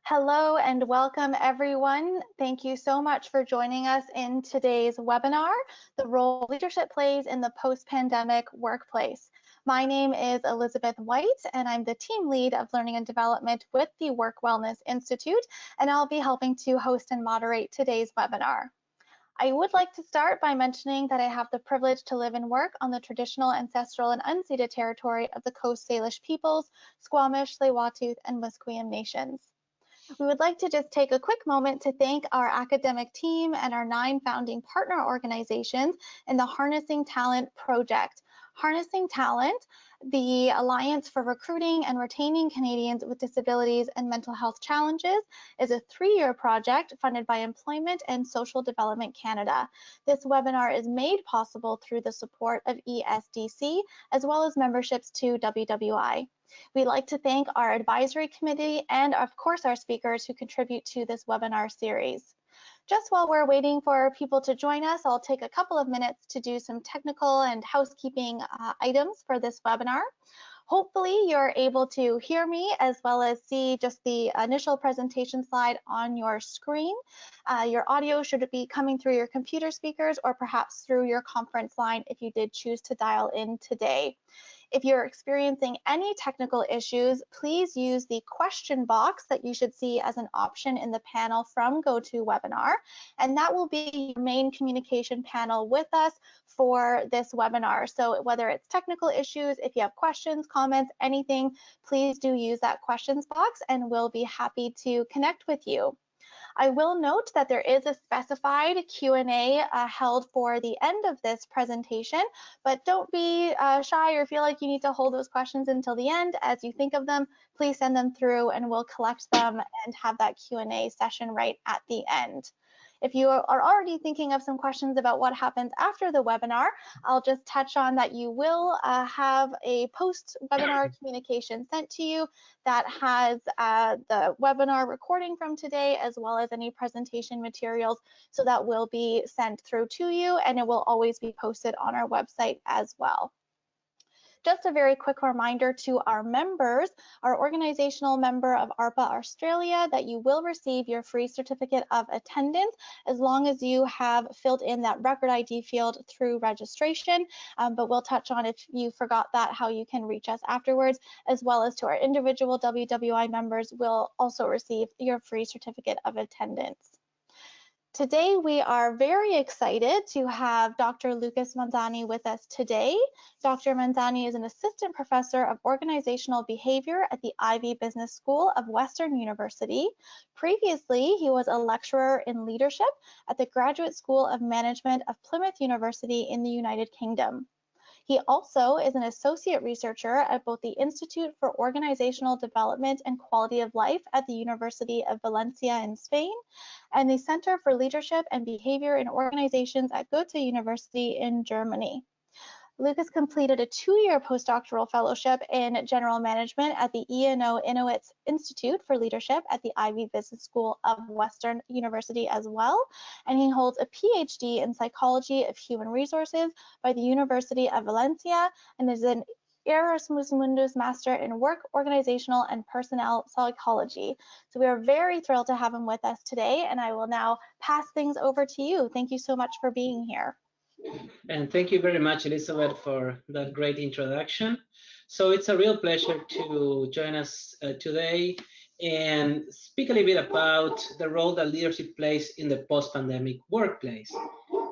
Hello and welcome everyone. Thank you so much for joining us in today's webinar, The Role Leadership Plays in the Post-Pandemic Workplace. My name is Elizabeth White and I'm the team lead of Learning and Development with the Work Wellness Institute, and I'll be helping to host and moderate today's webinar. I would like to start by mentioning that I have the privilege to live and work on the traditional, ancestral, and unceded territory of the Coast Salish peoples, Squamish, Tsleil-Waututh, and Musqueam nations. We would like to just take a quick moment to thank our academic team and our 9 founding partner organizations in the Harnessing Talent project. Harnessing Talent, the Alliance for Recruiting and Retaining Canadians with Disabilities and Mental Health Challenges, is a 3-year project funded by Employment and Social Development Canada. This webinar is made possible through the support of ESDC, as well as memberships to WWI. We'd like to thank our advisory committee and of course our speakers who contribute to this webinar series. Just while we're waiting for people to join us, I'll take a couple of minutes to do some technical and housekeeping items for this webinar. Hopefully you're able to hear me as well as see just the initial presentation slide on your screen. Your audio should be coming through your computer speakers or perhaps through your conference line if you did choose to dial in today. If you're experiencing any technical issues, please use the question box that you should see as an option in the panel from GoToWebinar, and that will be your main communication panel with us for this webinar. So whether it's technical issues, if you have questions, comments, anything, please do use that questions box and we'll be happy to connect with you. I will note that there is a specified Q&A held for the end of this presentation, but don't be shy or feel like you need to hold those questions until the end. As you think of them, please send them through and we'll collect them and have that Q&A session right at the end. If you are already thinking of some questions about what happens after the webinar, I'll just touch on that you will have a post-webinar communication sent to you that has the webinar recording from today as well as any presentation materials. So that will be sent through to you and it will always be posted on our website as well. Just a very quick reminder to our members, our organizational member of ARPA Australia, that you will receive your free certificate of attendance as long as you have filled in that record ID field through registration. But we'll touch on, if you forgot that, how you can reach us afterwards, as well as to our individual WWI members will also receive your free certificate of attendance. Today, we are very excited to have Dr. Lucas Monzani with us today. Dr. Monzani is an assistant professor of organizational behavior at the Ivey Business School of Western University. Previously, he was a lecturer in leadership at the Graduate School of Management of Plymouth University in the United Kingdom. He also is an associate researcher at both the Institute for Organizational Development and Quality of Life at the University of Valencia in Spain and the Center for Leadership and Behavior in Organizations at Goethe University in Germany. Lucas completed a 2-year postdoctoral fellowship in general management at the E&O Inowitz Institute for Leadership at the Ivey Business School of Western University as well, and he holds a PhD in psychology of human resources by the University of Valencia and is an Erasmus Mundus Master in Work, Organizational, and Personnel Psychology. So we are very thrilled to have him with us today, and I will now pass things over to you. Thank you so much for being here. And thank you very much, Elizabeth, for that great introduction. So it's a real pleasure to join us today and speak a little bit about the role that leadership plays in the post-pandemic workplace,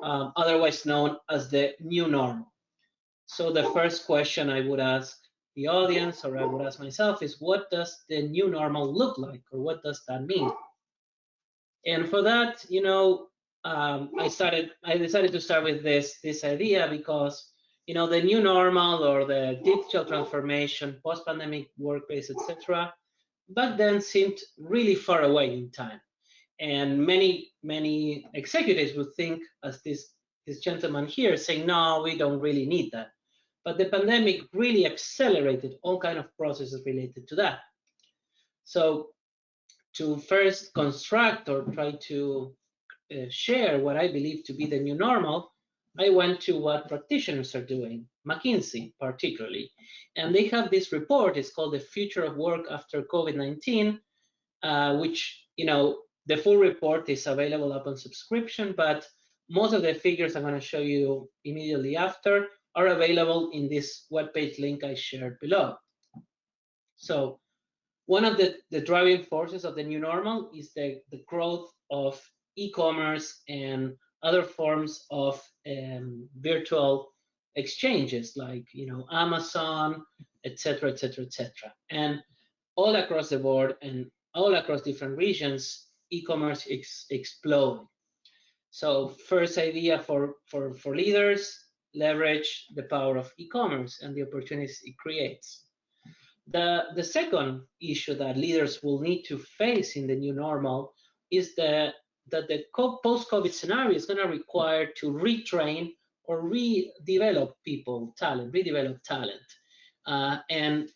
otherwise known as the new normal. So the first question I would ask the audience, or I would ask myself, is what does the new normal look like, or what does that mean? And for that, you know, I decided to start with this idea because, you know, the new normal or the digital transformation, post-pandemic workplace, etc., back then seemed really far away in time, and many executives would think, as this gentleman here, saying, no, we don't really need that. But the pandemic really accelerated all kind of processes related to that. So to first construct or try to share what I believe to be the new normal, I went to what practitioners are doing, McKinsey particularly, and they have this report. It's called The Future of Work After COVID-19, which, the full report is available upon subscription, but most of the figures I'm going to show you immediately after are available in this webpage link I shared below. So one of the driving forces of the new normal is the growth of e-commerce and other forms of virtual exchanges like, Amazon, etc., etc., etc. And all across the board and all across different regions, e-commerce is exploding. So first idea for leaders, leverage the power of e-commerce and the opportunities it creates. The second issue that leaders will need to face in the new normal is that the post-COVID scenario is going to require to retrain or redevelop talent. And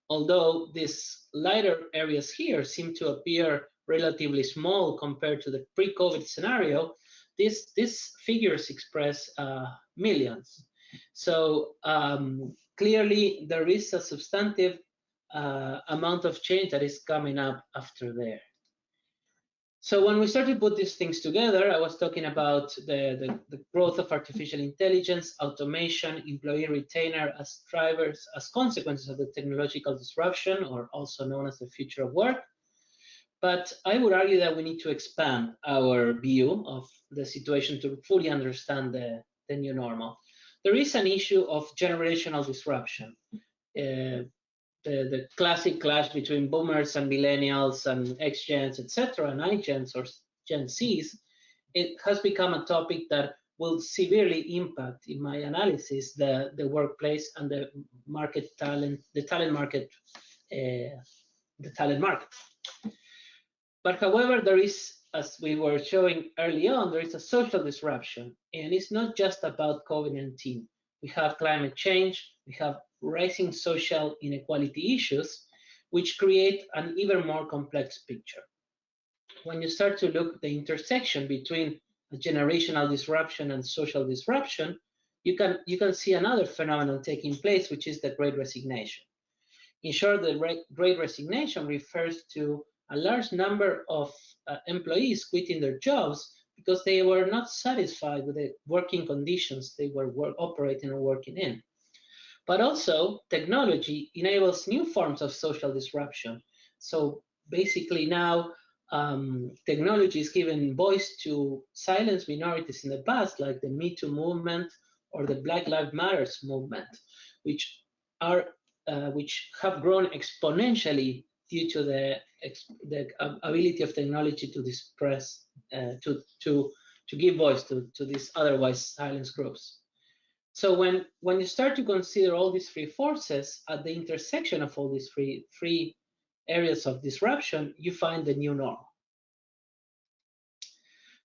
although these lighter areas here seem to appear relatively small compared to the pre-COVID scenario, these figures express millions. So clearly there is a substantive amount of change that is coming up after there. So when we started to put these things together, I was talking about the growth of artificial intelligence, automation, employee retainer as drivers, as consequences of the technological disruption, or also known as the future of work. But I would argue that we need to expand our view of the situation to fully understand the new normal. There is an issue of generational disruption. The classic clash between boomers and millennials and X-gens, etc., and I-gens or Gen Zs, it has become a topic that will severely impact, in my analysis, the workplace and the talent market. But however, there is, as we were showing early on, there is a social disruption, and it's not just about COVID-19. We have climate change, we have rising social inequality issues, which create an even more complex picture. When you start to look at the intersection between a generational disruption and social disruption, you can see another phenomenon taking place, which is the Great Resignation. In short, the Great Resignation refers to a large number of employees quitting their jobs because they were not satisfied with the working conditions they were operating or working in. But also, technology enables new forms of social disruption. So basically now, technology is giving voice to silenced minorities in the past, like the Me Too movement or the Black Lives Matter movement, which have grown exponentially due to the ability of technology to express, to give voice to these otherwise silenced groups. So when you start to consider all these three forces at the intersection of all these three areas of disruption, you find the new normal.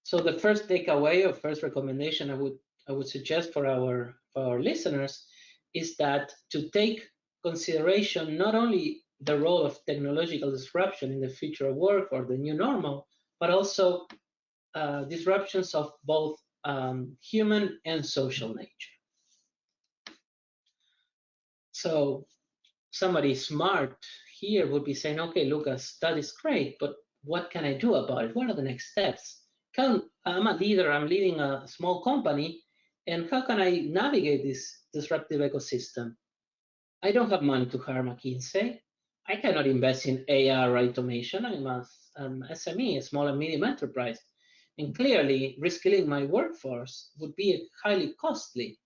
So the first takeaway or first recommendation I would suggest for our listeners is that to take consideration not only the role of technological disruption in the future of work or the new normal, but also disruptions of both human and social nature. So somebody smart here would be saying, okay, Lucas, that is great, but what can I do about it? What are the next steps? I'm a leader, I'm leading a small company, and how can I navigate this disruptive ecosystem? I don't have money to hire McKinsey. I cannot invest in AR automation. I'm an SME, a small and medium enterprise. And clearly, reskilling my workforce would be highly costly.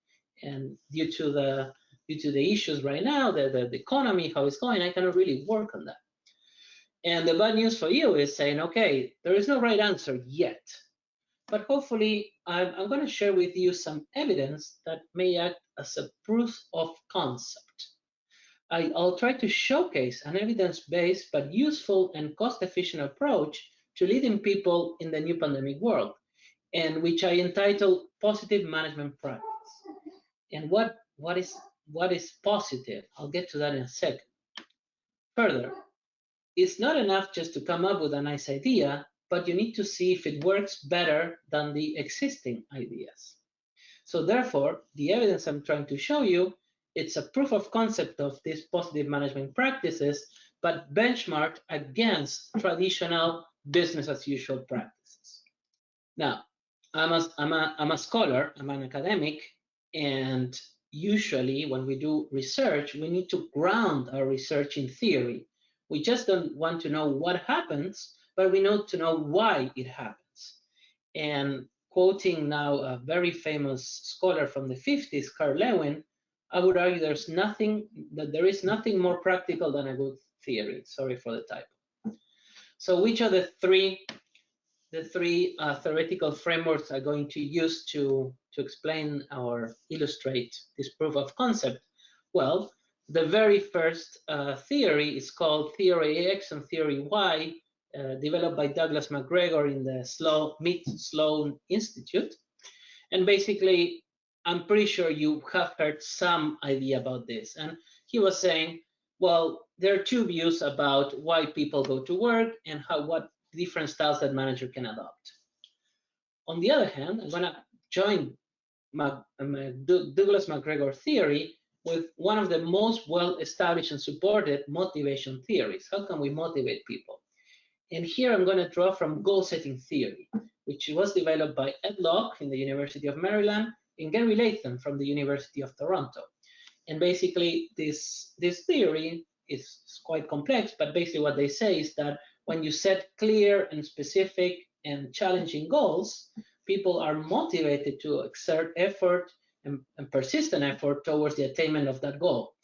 And due to the issues right now, the economy, how it's going, I cannot really work on that. And the bad news for you is saying, okay, there is no right answer yet. But hopefully, I'm going to share with you some evidence that may act as a proof of concept. I'll try to showcase an evidence-based but useful and cost-efficient approach to leading people in the new pandemic world, and which I entitled Positive Management Practice. And what is positive? I'll get to that in a second. Further, it's not enough just to come up with a nice idea, but you need to see if it works better than the existing ideas. So therefore, the evidence I'm trying to show you, it's a proof of concept of these positive management practices but benchmarked against traditional business as usual practices. Now, I'm a scholar, I'm an academic, and usually when we do research, we need to ground our research in theory. We just don't want to know what happens, but we need to know why it happens. And quoting now a very famous scholar from the 50s, Carl Lewin, I would argue there is nothing more practical than a good theory. Sorry for the typo. So which are the three theoretical frameworks are going to use to explain or illustrate this proof of concept? Well, the very first theory is called Theory X and Theory Y, developed by Douglas MacGregor in the Sloan Institute. And basically, I'm pretty sure you have heard some idea about this. And he was saying, well, there are two views about why people go to work and what different styles that manager can adopt. On the other hand, I'm going to join Douglas MacGregor theory with one of the most well-established and supported motivation theories. How can we motivate people? And here I'm going to draw from goal-setting theory, which was developed by Ed Locke in the University of Maryland and Gary Latham from the University of Toronto. And basically, this theory is quite complex, but basically what they say is that when you set clear and specific and challenging goals, people are motivated to exert effort and persistent effort towards the attainment of that goal.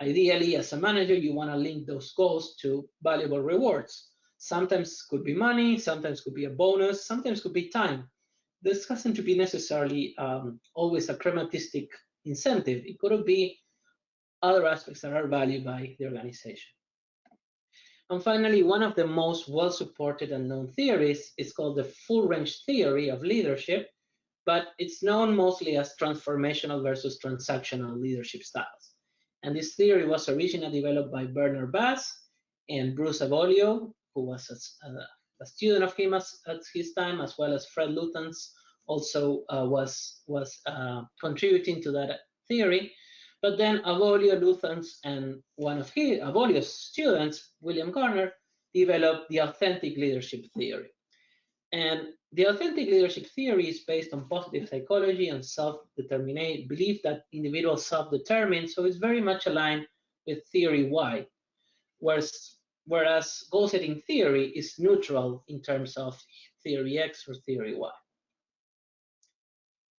Ideally, as a manager, you want to link those goals to valuable rewards. Sometimes could be money, sometimes could be a bonus, sometimes could be time. This doesn't to be necessarily always a crematistic incentive. It could be other aspects that are valued by the organization. And finally, one of the most well-supported and known theories is called the full-range theory of leadership, but it's known mostly as transformational versus transactional leadership styles. And this theory was originally developed by Bernard Bass and Bruce Avolio, who was a student of him at his time, as well as Fred Lutyens also was contributing to that theory. But then Avolio, Lutyens, and one of Avolio's students, William Garner, developed the authentic leadership theory. And the authentic leadership theory is based on positive psychology and self-determination, belief that individuals self-determine, so it's very much aligned with theory Y, whereas goal-setting theory is neutral in terms of theory X or theory Y.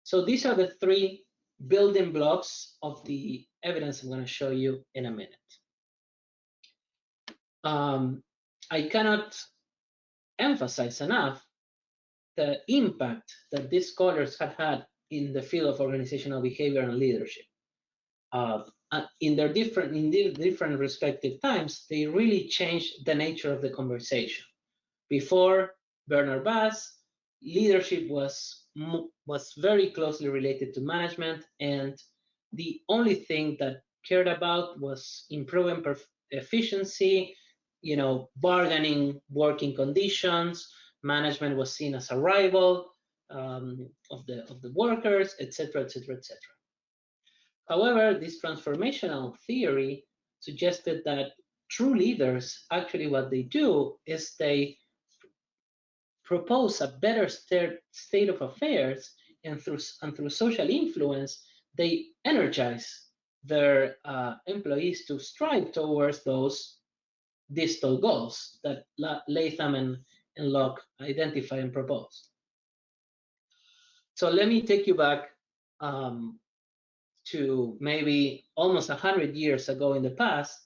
So these are the three building blocks of the evidence I'm going to show you in a minute. I cannot emphasize enough the impact that these scholars have had in the field of organizational behavior and leadership. In their different respective times, they really changed the nature of the conversation. Before Bernard Bass, leadership was very closely related to management, and the only thing that cared about was improving efficiency, bargaining working conditions. Management was seen as a rival of the workers, etc., etc., etc. However, this transformational theory suggested that true leaders, actually what they do is they propose a better state of affairs, and through social influence, they energize their employees to strive towards those distal goals that Latham and Locke identify and propose. So let me take you back to maybe almost 100 years ago in the past,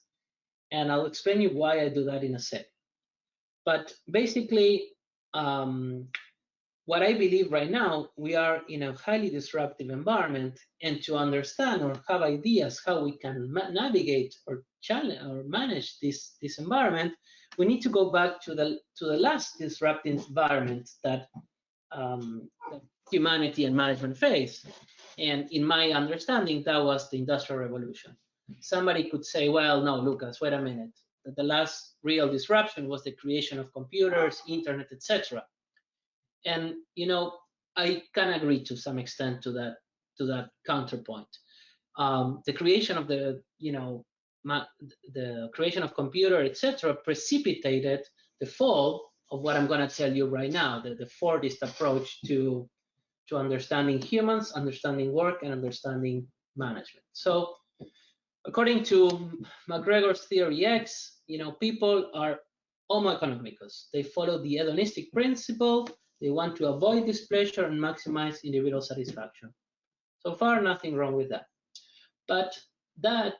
and I'll explain you why I do that in a second. But basically, what I believe right now, we are in a highly disruptive environment, and to understand or have ideas how we can navigate or challenge or manage this environment, we need to go back to the last disruptive environment that humanity and management faced. And in my understanding, that was the Industrial Revolution. Somebody could say, well, no, Lucas, wait a minute. The last real disruption was the creation of computers, internet, etc. And I can agree to some extent to that counterpoint. The creation of the the creation of computer, etc., precipitated the fall of what I'm going to tell you right now, the Fordist approach to understanding humans, understanding work, and understanding management. So according to McGregor's theory X, people are homo economicus. They follow the hedonistic principle. They want to avoid displeasure and maximize individual satisfaction. So far, nothing wrong with that. But that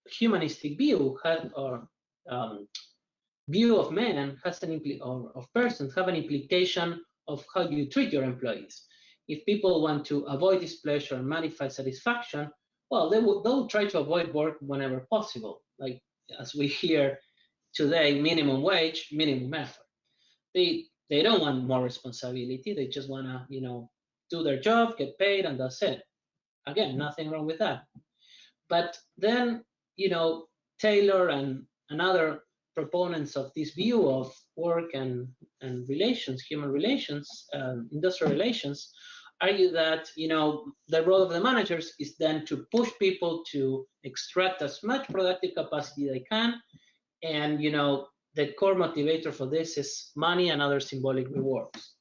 humanistic view view of man has or of persons have an implication of how you treat your employees. If people want to avoid displeasure and maximize satisfaction, well, they'll try to avoid work whenever possible. Like as we hear today, minimum wage, minimum effort. They don't want more responsibility. They just want to, do their job, get paid, and that's it. Again, nothing wrong with that. But then, Taylor and other proponents of this view of work and relations, human relations, industrial relations, argue that the role of the managers is then to push people to extract as much productive capacity they can, and the core motivator for this is money and other symbolic rewards.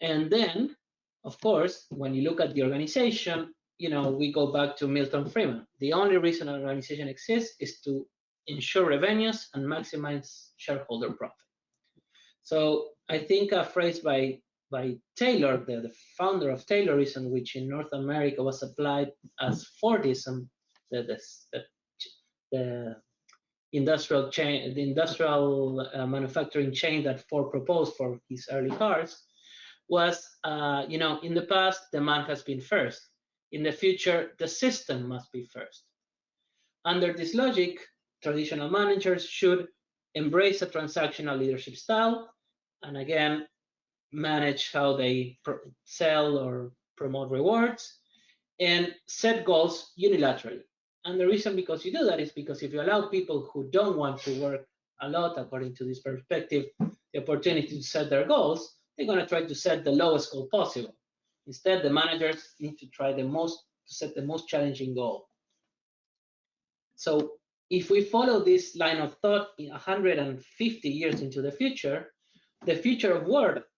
And then, of course, when you look at the organization, we go back to Milton Friedman. The only reason an organization exists is to ensure revenues and maximize shareholder profit. So I think a phrase by Taylor, the founder of Taylorism, which in North America was applied as Fordism, the industrial chain, the industrial manufacturing chain that Ford proposed for his early cars, was, in the past, the man has been first. In the future, the system must be first. Under this logic, traditional managers should embrace a transactional leadership style, and again, manage how they sell or promote rewards, and set goals unilaterally. And the reason because you do that is because if you allow people who don't want to work a lot, according to this perspective, the opportunity to set their goals, they're going to try to set the lowest goal possible. Instead, the managers need to try to set the most challenging goal. So if we follow this line of thought 150 years into the future of work,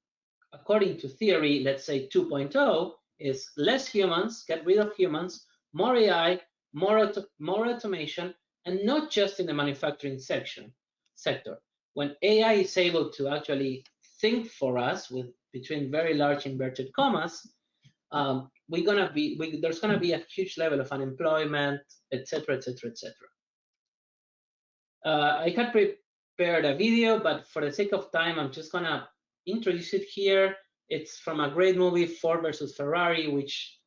according to theory, let's say 2.0, is less humans, get rid of humans, more AI, more automation, and not just in the manufacturing sector. When AI is able to actually think for us between very large inverted commas, there's going to be a huge level of unemployment, etc., etc., etc. I had prepared a video, but for the sake of time, I'm just going to introduce it here. It's from a great movie, Ford versus Ferrari, which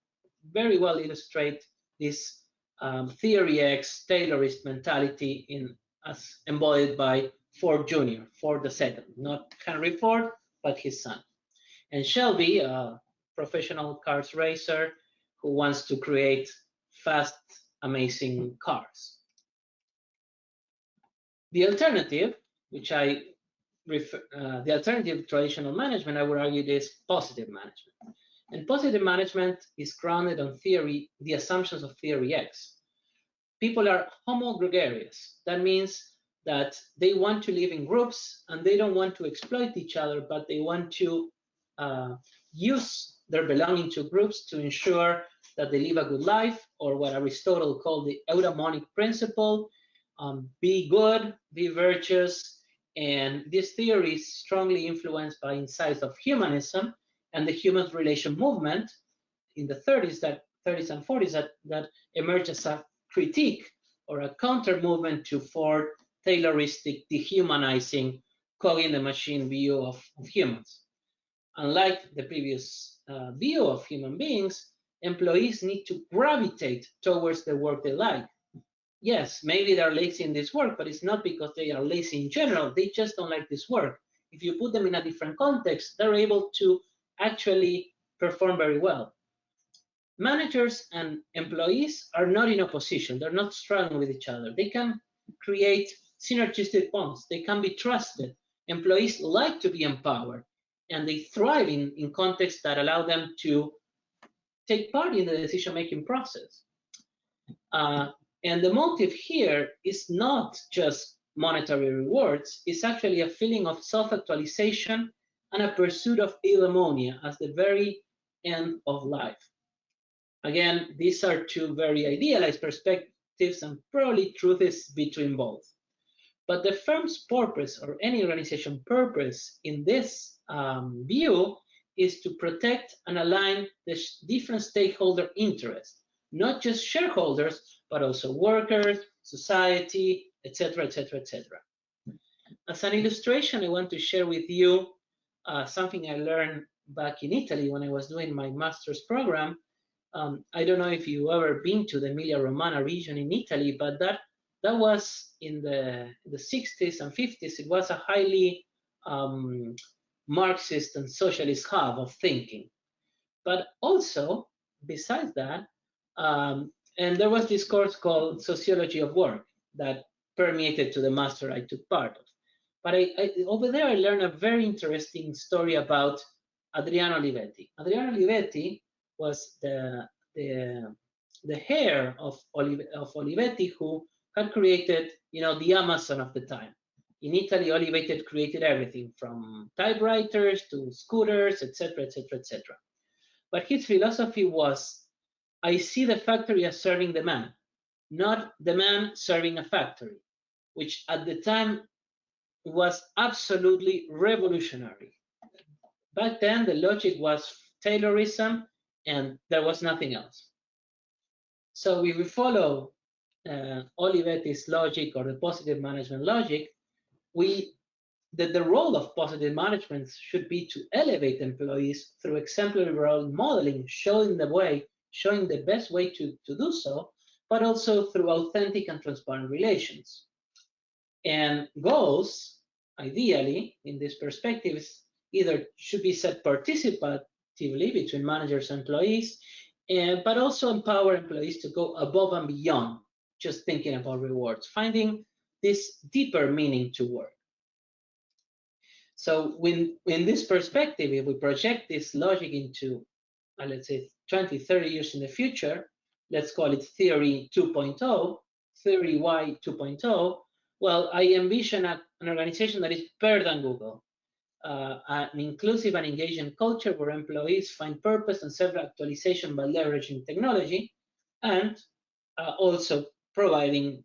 very well illustrates this theory X Taylorist mentality as embodied by Ford Jr., Ford II, not Henry Ford, but his son. And Shelby, a professional cars racer who wants to create fast, amazing cars. The alternative, the alternative traditional management, I would argue, is positive management. And positive management is grounded on theory, the assumptions of theory X. People are homo gregarious. That means that they want to live in groups and they don't want to exploit each other, but they want to use their belonging to groups to ensure that they live a good life, or what Aristotle called the eudaimonic principle, be good, be virtuous. And this theory is strongly influenced by insights of humanism and the human relation movement in the 30s and 40s that emerged as a critique or a counter movement to Ford Tayloristic dehumanizing cog in the machine view of humans. Unlike the previous view of human beings, employees need to gravitate towards the work they like. Yes, maybe they're lazy in this work, but it's not because they are lazy in general. They just don't like this work. If you put them in a different context, they're able to actually perform very well. Managers and employees are not in opposition. They're not struggling with each other. They can create synergistic bonds. They can be trusted. Employees like to be empowered, and they thrive in contexts that allow them to take part in the decision-making process. And the motive here is not just monetary rewards, it's actually a feeling of self-actualization and a pursuit of eudaimonia as the very end of life. Again, these are two very idealized perspectives, and probably truth is between both. But the firm's purpose, or any organization purpose in this view, is to protect and align the different stakeholder interests, not just shareholders, but also workers, society, etc., etc., etc. As an illustration, I want to share with you something I learned back in Italy when I was doing my master's program. I don't know if you've ever been to the Emilia-Romagna region in Italy, but that was in the 60s and 50s. It was a highly Marxist and socialist hub of thinking. But also, besides that, and there was this course called Sociology of Work that permeated to the master I took part of. But over there, I learned a very interesting story about Adriano Olivetti. Adriano Olivetti was the heir of Olivetti, who had created, the Amazon of the time. In Italy, Olivetti created everything from typewriters to scooters, etc., etc., etc. But his philosophy was, I see the factory as serving the man, not the man serving a factory, which at the time was absolutely revolutionary. Back then, the logic was Taylorism, and there was nothing else. So if we follow Olivetti's logic, or the positive management logic, the role of positive management should be to elevate employees through exemplary role modeling, showing the best way to do so, but also through authentic and transparent relations. And goals, ideally, in this perspective, either should be set participatively between managers and employees, but also empower employees to go above and beyond just thinking about rewards, finding this deeper meaning to work. So in this perspective, if we project this logic into, let's say, 20, 30 years in the future, let's call it Theory 2.0, Theory Y 2.0, well, I envision an organization that is better than Google, an inclusive and engaging culture where employees find purpose and self-actualization by leveraging technology, and also providing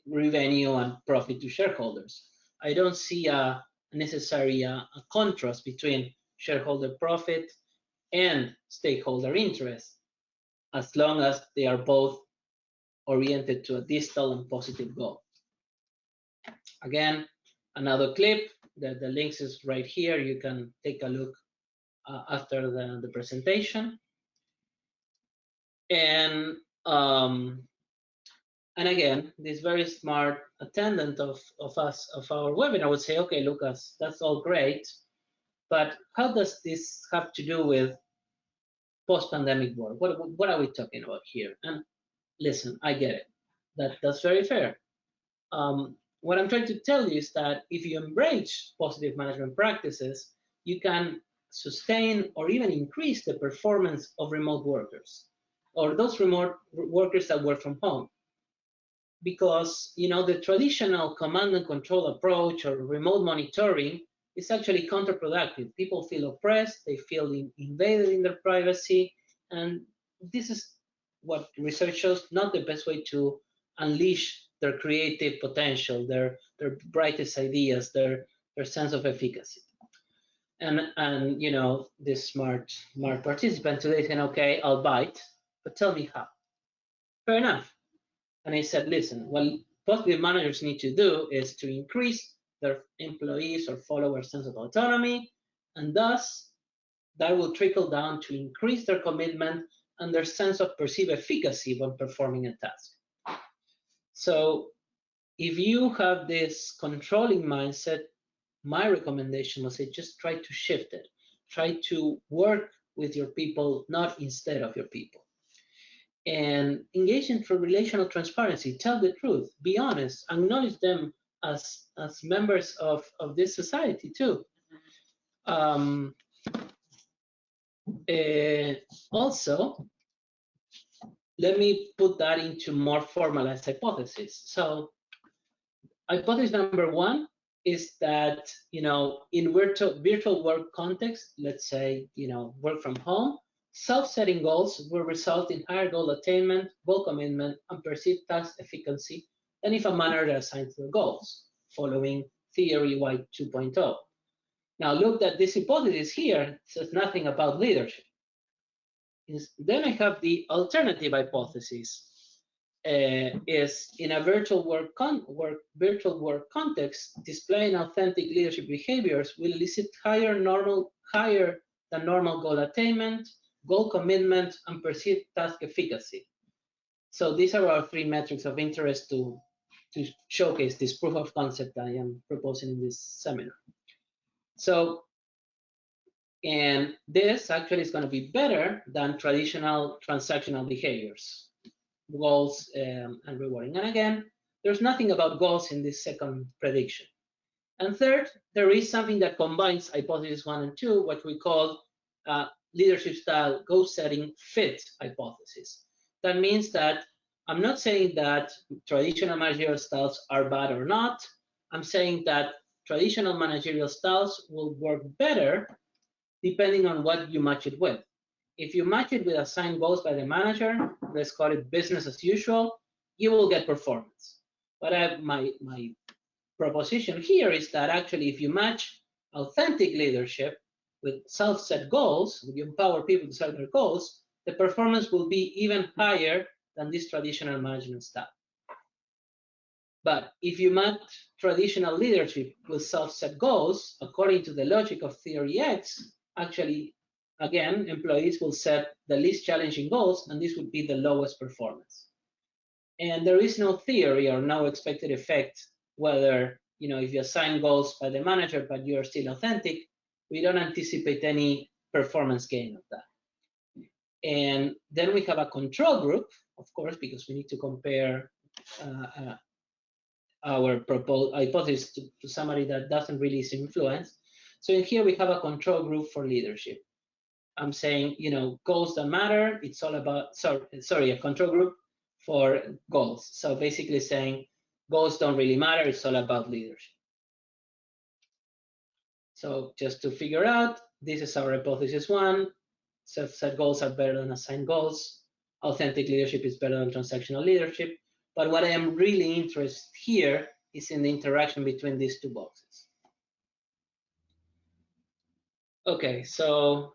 revenue and profit to shareholders. I don't see a necessary a contrast between shareholder profit and stakeholder interest, as long as they are both oriented to a distal and positive goal. Again, another clip, the links is right here. You can take a look after the presentation. And again, this very smart attendant of our webinar would say, okay, Lucas, that's all great, but how does this have to do with post-pandemic work? What are we talking about here? And listen, I get it. That's very fair. What I'm trying to tell you is that if you embrace positive management practices, you can sustain or even increase the performance of remote workers, or those remote workers that work from home. Because the traditional command and control approach or remote monitoring is actually counterproductive. People feel oppressed, they feel invaded in their privacy, and this is what research shows not the best way to unleash their creative potential, their brightest ideas, their sense of efficacy. And this smart participant today saying, okay, I'll bite, but tell me how. Fair enough. And I said, listen, what positive managers need to do is to increase their employees or followers' sense of autonomy, and thus that will trickle down to increase their commitment and their sense of perceived efficacy when performing a task. So if you have this controlling mindset, my recommendation was just try to shift it. Try to work with your people, not instead of your people. And engage in relational transparency. Tell the truth. Be honest. Acknowledge them as members of this society too. Also, let me put that into more formalized hypotheses. So hypothesis number one is that, in virtual work context, let's say, work from home, self-setting goals will result in higher goal attainment, goal commitment, and perceived task efficacy than if a manager assigns the goals, following theory Y 2.0. Now look at this hypothesis here, it says nothing about leadership. Then I have the alternative hypothesis, is in a virtual work context, displaying authentic leadership behaviors will elicit higher than normal goal attainment, goal commitment, and perceived task efficacy. So these are our three metrics of interest to showcase this proof of concept I am proposing in this seminar. So, and this actually is going to be better than traditional transactional behaviors, goals and rewarding. And again, there's nothing about goals in this second prediction. And third, there is something that combines hypothesis 1 and 2, what we call leadership style goal setting fit hypothesis. That means that I'm not saying that traditional managerial styles are bad or not. I'm saying that traditional managerial styles will work better depending on what you match it with. If you match it with assigned goals by the manager, let's call it business as usual, you will get performance. But my proposition here is that actually if you match authentic leadership with self-set goals, you empower people to set their goals, the performance will be even higher than this traditional management style. But if you match traditional leadership with self-set goals, according to the logic of theory X, actually, again, employees will set the least challenging goals, and this would be the lowest performance. And there is no theory or no expected effect whether, if you assign goals by the manager, but you're still authentic, we don't anticipate any performance gain of that. And then we have a control group, of course, because we need to compare our proposed hypothesis to somebody that doesn't really see influence. So in here we have a control group for leadership. I'm saying, goals don't matter. It's all about, sorry, a control group for goals. So basically saying goals don't really matter. It's all about leadership. So just to figure out, this is our hypothesis 1. Self-set goals are better than assigned goals. Authentic leadership is better than transactional leadership. But what I am really interested here is in the interaction between these two boxes. Okay, so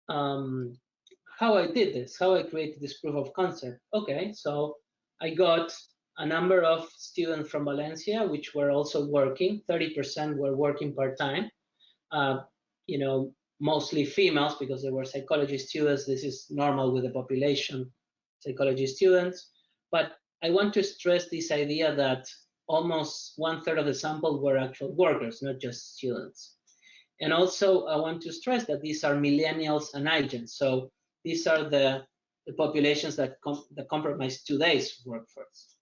how I did this, how I created this proof of concept. Okay, so I got a number of students from Valencia, which were also working. 30% were working part-time. Mostly females because they were psychology students. This is normal with the population, psychology students. But I want to stress this idea that almost 1/3 of the sample were actual workers, not just students. And also I want to stress that these are millennials and iGens. So these are the populations that comprise today's workforce.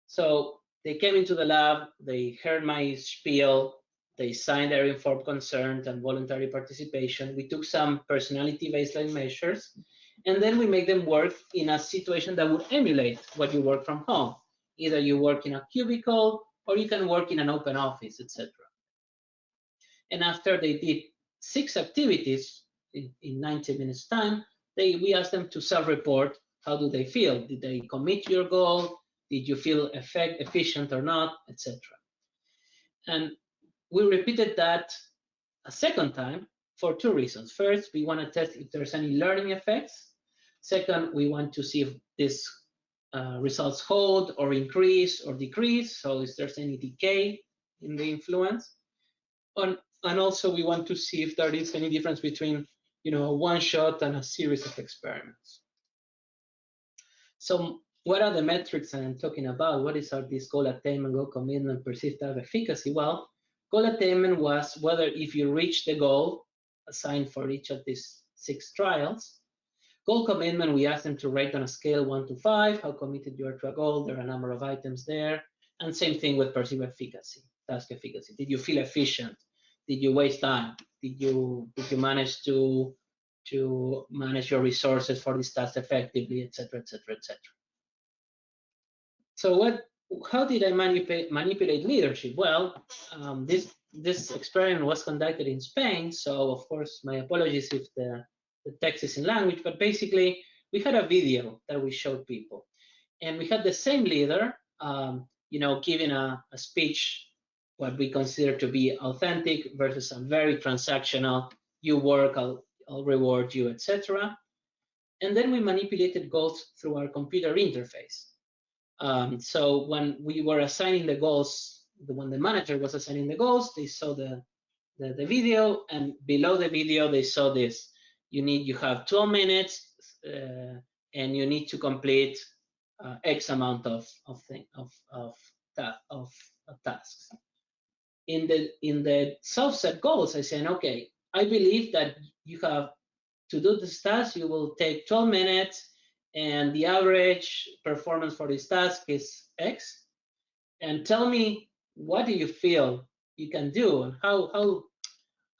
So they came into the lab, they heard my spiel, they signed their informed consent and voluntary participation. We took some personality baseline measures, and then we make them work in a situation that would emulate what you work from home. Either you work in a cubicle or you can work in an open office, etc. And after they did 6 activities in 90 minutes time, we asked them to self-report. How do they feel? Did they commit to your goal? Did you feel efficient or not, etc. And we repeated that a second time for 2 reasons. First, we want to test if there's any learning effects. Second, we want to see if these results hold or increase or decrease. So if there's any decay in the influence. And also we want to see if there is any difference between, a one-shot and a series of experiments. So what are the metrics I'm talking about? What is this goal attainment, goal commitment, perceived task efficacy? Well, goal attainment was whether if you reach the goal assigned for each of these 6 trials. Goal commitment, we asked them to rate on a scale 1 to 5, how committed you are to a goal. There are a number of items there. And same thing with perceived efficacy, task efficacy. Did you feel efficient? Did you waste time? Did you manage to to manage your resources for this task effectively, etc., etc., etc. So how did I manipulate leadership? Well, this experiment was conducted in Spain, so of course my apologies if the text is in language, but basically we had a video that we showed people, and we had the same leader, giving a speech, what we consider to be authentic versus a very transactional, you work, I'll reward you, etc. And then we manipulated goals through our computer interface. So when we were assigning the goals, when the manager was assigning the goals, they saw the video, and below the video they saw this: you have 12 minutes, and you need to complete X amount of tasks. In the soft-set goals, I said, okay, I believe that you have to do this task, you will take 12 minutes, and the average performance for this task is X. And tell me, what do you feel you can do, and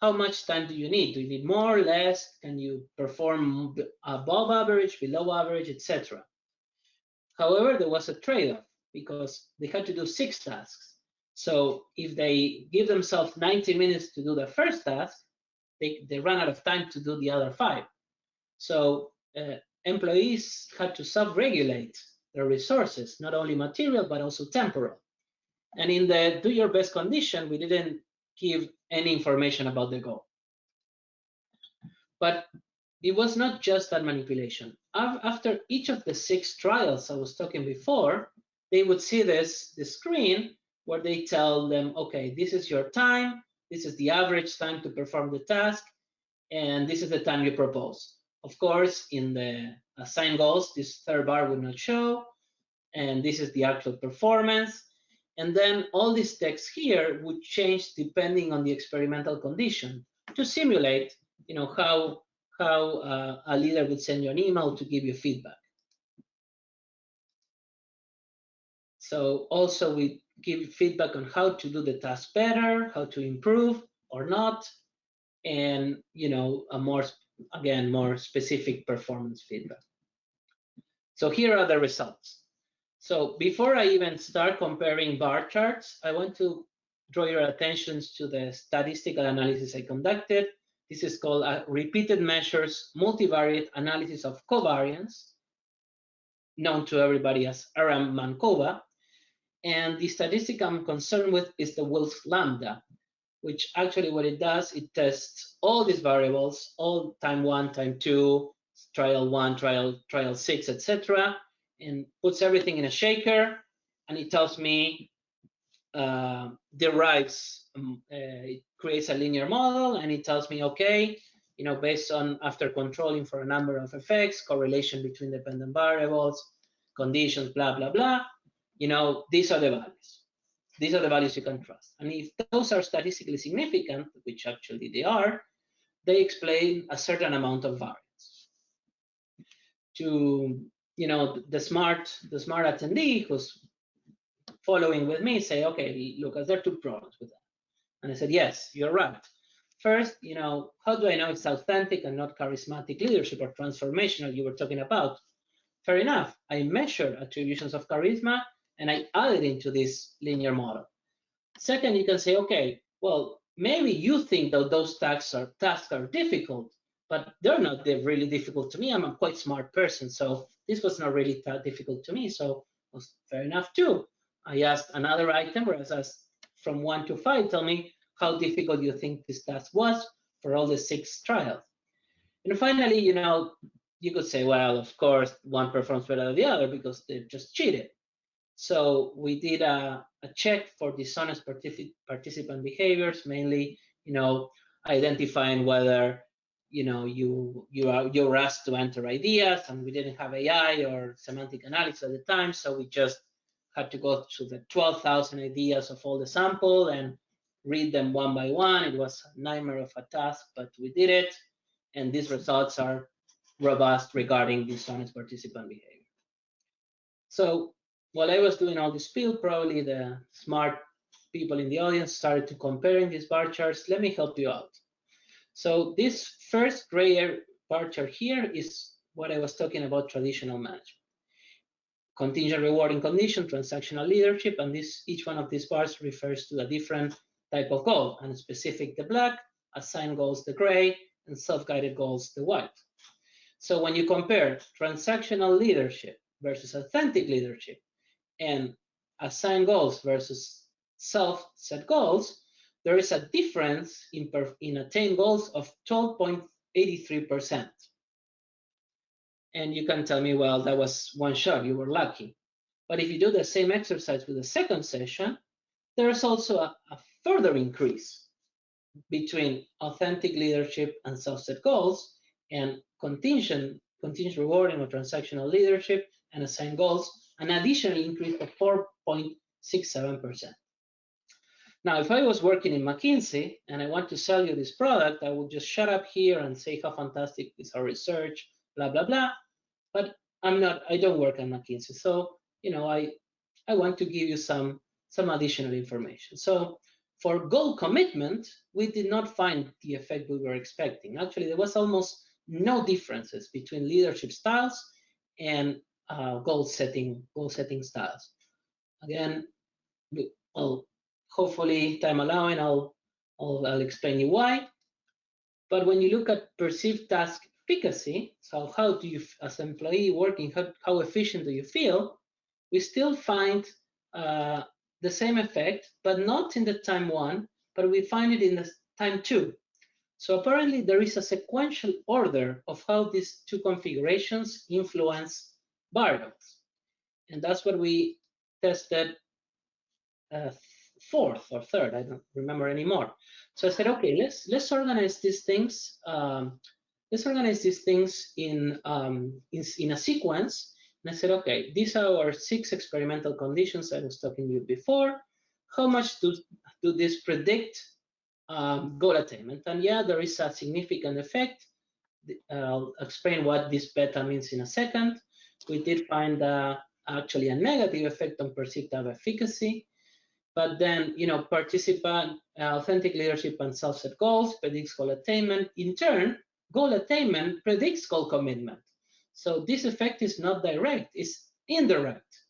how much time do you need? Do you need more, less? Can you perform above average, below average, etc.? However, there was a trade-off, because they had to do 6 tasks. So if they give themselves 90 minutes to do the first task, they run out of time to do the other 5. So employees had to self-regulate their resources, not only material, but also temporal. And in the do your best condition, we didn't give any information about the goal. But it was not just that manipulation. After each of the 6 trials I was talking before, they would see the screen where they tell them, okay, this is your time, this is the average time to perform the task, and this is the time you propose. Of course, in the assigned goals, this third bar would not show, and this is the actual performance. And then all this text here would change depending on the experimental condition to simulate, how a leader would send you an email to give you feedback. So also we give feedback on how to do the task better, how to improve or not, and a more specific performance feedback. So here are the results. So before I even start comparing bar charts, I want to draw your attention to the statistical analysis I conducted. This is called a repeated measures multivariate analysis of covariance, known to everybody as Aram-Mankova. And the statistic I'm concerned with is the Wilks lambda, which actually what it does, it tests all these variables, all time 1, time 2, trial 1, trial 6, etc., and puts everything in a shaker, and it tells me, it creates a linear model, and it tells me, okay, based on, after controlling for a number of effects, correlation between dependent variables, conditions, blah, blah, blah, these are the values. These are the values you can trust. And if those are statistically significant, which actually they are, they explain a certain amount of variance. To, the smart attendee who's following with me say, okay, Lucas, there are 2 problems with that. And I said, yes, you're right. First, how do I know it's authentic and not charismatic leadership or transformational you were talking about? Fair enough. I measured attributions of charisma, and I added into this linear model. Second, you can say, okay, well, maybe you think that those tasks are difficult, but they're not really difficult to me. I'm a quite smart person, so this was not really that difficult to me, so it was fair enough too. I asked another item where I asked from 1 to 5, tell me how difficult you think this task was for all the 6 trials. And finally, you could say, well, of course, one performs better than the other because they've just cheated. So we did a check for dishonest participant behaviors, mainly, identifying whether, you're asked to enter ideas, and we didn't have AI or semantic analysis at the time, so we just had to go through the 12,000 ideas of all the sample and read them one by one. It was a nightmare of a task, but we did it, and these results are robust regarding dishonest participant behavior. So while I was doing all this spiel, probably the smart people in the audience started to comparing these bar charts. Let me help you out. So this first gray bar chart here is what I was talking about, traditional management. Contingent rewarding condition, transactional leadership, and each one of these bars refers to a different type of goal, and specific the black, assigned goals the gray, and self-guided goals the white. So when you compare transactional leadership versus authentic leadership and assigned goals versus self-set goals, there is a difference in attained goals of 12.83%. And you can tell me, well, that was one shot, you were lucky. But if you do the same exercise with the second session, there's also a further increase between authentic leadership and self-set goals, and contingent rewarding or transactional leadership and assigned goals, an additional increase of 4.67%. Now, if I was working in McKinsey and I want to sell you this product, I would just shut up here and say how fantastic is our research, blah, blah, blah. But I don't work at McKinsey. So, I want to give you some additional information. So for goal commitment, we did not find the effect we were expecting. Actually, there was almost no differences between leadership styles and goal setting styles. Again, hopefully, time allowing, I'll explain you why. But when you look at perceived task efficacy, so how do you, as an employee working, how efficient do you feel? We still find the same effect, but not in the time 1, but we find it in the time 2. So apparently there is a sequential order of how these two configurations influence variables. And that's what we tested fourth or third, I don't remember anymore. So I said, okay, let's organize these things. Let's organize these things in a sequence. And I said, okay, these are our 6 experimental conditions I was talking to you before. How much do these predict goal attainment? And yeah, there is a significant effect. I'll explain what this beta means in a second. We did find actually a negative effect on perceived efficacy. But then, participant, authentic leadership and self-set goals predicts goal attainment. In turn, goal attainment predicts goal commitment. So this effect is not direct, it's indirect.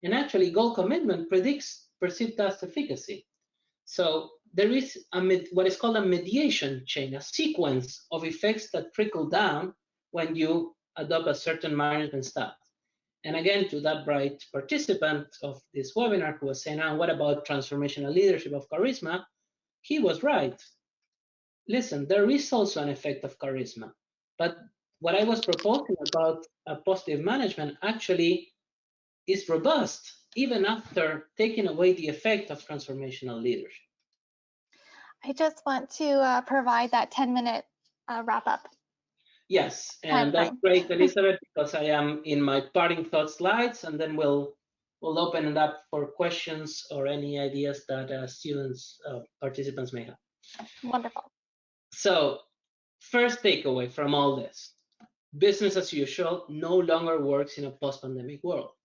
And actually, goal commitment predicts perceived task efficacy. So there is what is called a mediation chain, a sequence of effects that trickle down when you adopt a certain management style. And again, to that bright participant of this webinar who was saying, what about transformational leadership of charisma? He was right. Listen, there is also an effect of charisma. But what I was proposing about positive management actually is robust, even after taking away the effect of transformational leadership. I just want to provide that 10-minute wrap-up. Yes, and that's great, Elizabeth, because I am in my parting thought slides, and then we'll open it up for questions or any ideas that students, participants may have. Wonderful. So, first takeaway from all this: business as usual no longer works in a post-pandemic world.